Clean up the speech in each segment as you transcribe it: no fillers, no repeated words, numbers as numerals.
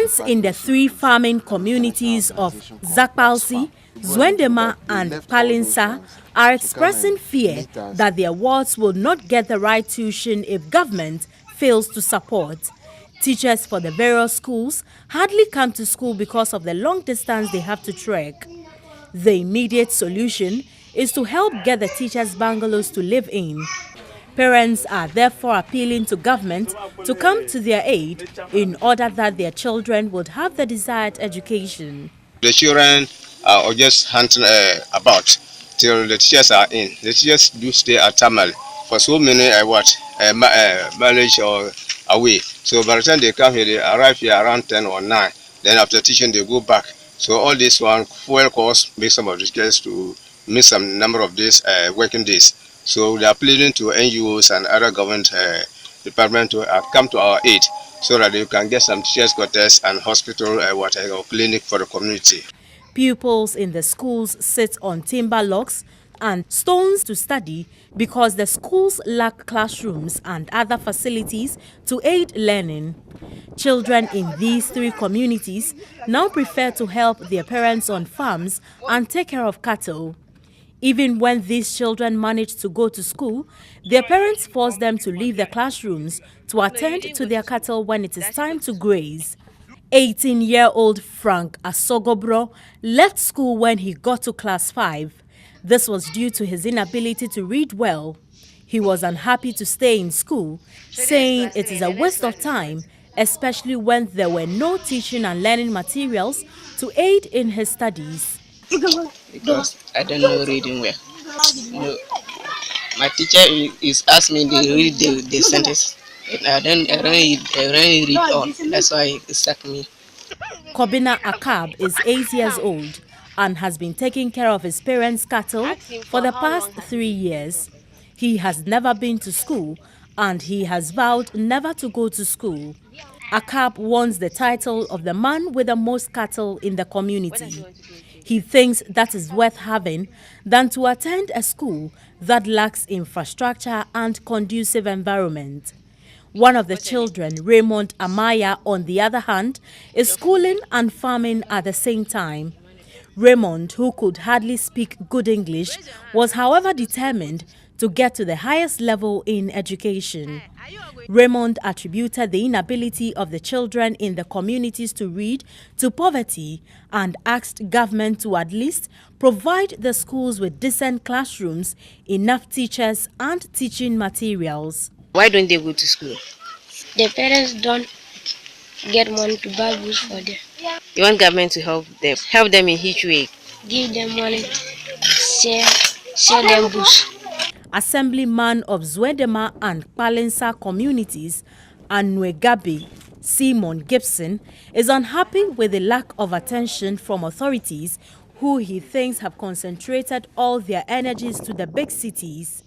Parents in the three farming communities of Zakpalsi, Zwendema and Palinsa are expressing fear that their wards will not get the right tuition if government fails to support. Teachers for the various schools hardly come to school because of the long distance they have to trek. The immediate solution is to help get the teachers' bungalows to live in. Parents are therefore appealing to government to come to their aid in order that their children would have the desired education. The children are just hunting about till the teachers are in. The teachers do stay at Tamal for so many mileage or away. So by the time they come here, they arrive here around 10 or 9. Then after teaching, they go back. So all this one fuel cost makes some of the teachers to miss some number of days, working days. So they are pleading to NGOs and other government departments to come to our aid so that they can get some teachers' quarters and hospital or clinic for the community. Pupils in the schools sit on timber logs and stones to study because the schools lack classrooms and other facilities to aid learning. Children in these three communities now prefer to help their parents on farms and take care of cattle. Even when these children manage to go to school, their parents force them to leave the classrooms to attend to their cattle when it is time to graze. 18-year-old Frank Asogobro left school when he got to class 5. This was due to his inability to read well. He was unhappy to stay in school, saying it is a waste of time, especially when there were no teaching and learning materials to aid in his studies. Because I don't know reading well. No. My teacher is asking me to read the sentence. I don't read all. That's why it stuck me. Kobina Akab is 8 years old and has been taking care of his parents' cattle for the past 3 years. He has never been to school and he has vowed never to go to school. Akab wants the title of the man with the most cattle in the community. He thinks that is worth having than to attend a school that lacks infrastructure and conducive environment. One of the children, Raymond Amaya, on the other hand, is schooling and farming at the same time. Raymond, who could hardly speak good English, was however determined to get to the highest level in education. Raymond attributed the inability of the children in the communities to read to poverty and asked government to at least provide the schools with decent classrooms, enough teachers and teaching materials. Why don't they go to school? The parents don't get money to buy books for them. You want government to help them? Help them in which way? Give them money, sell them books. Assemblyman of Zwendema and Palinsa communities, Anwegabi Simon Gibson, is unhappy with the lack of attention from authorities who he thinks have concentrated all their energies to the big cities.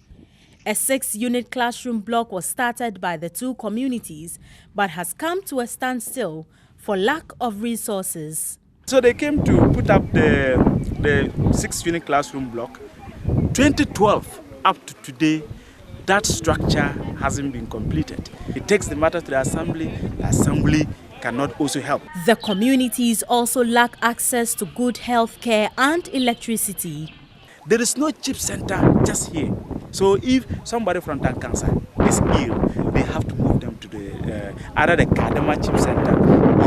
A 6-unit classroom block was started by the two communities but has come to a standstill for lack of resources. So they came to put up the 6-unit classroom block. 2012 up to today, that structure hasn't been completed. It takes the matter to the assembly cannot also help. The communities also lack access to good health care and electricity. There is no chip center just here. So if somebody from Tankansa is ill, they have to move them to either the Kadama chip center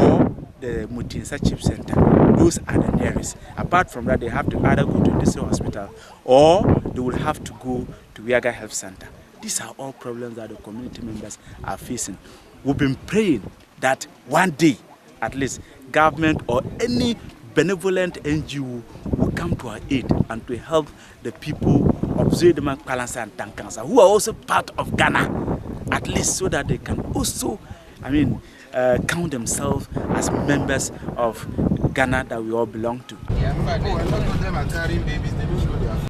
or the Mutinsa chip center. Those are the nearest. Apart from that, they have to either go to this hospital or they will have to go to Wiaga Health Center. These are all problems that the community members are facing. We've been praying that one day, at least, government or any benevolent NGO will come to our aid and to help the people of Zwendema, Palinsa and Tankansa, who are also part of Ghana, at least so that they can also, count themselves as members of Ghana that we all belong to.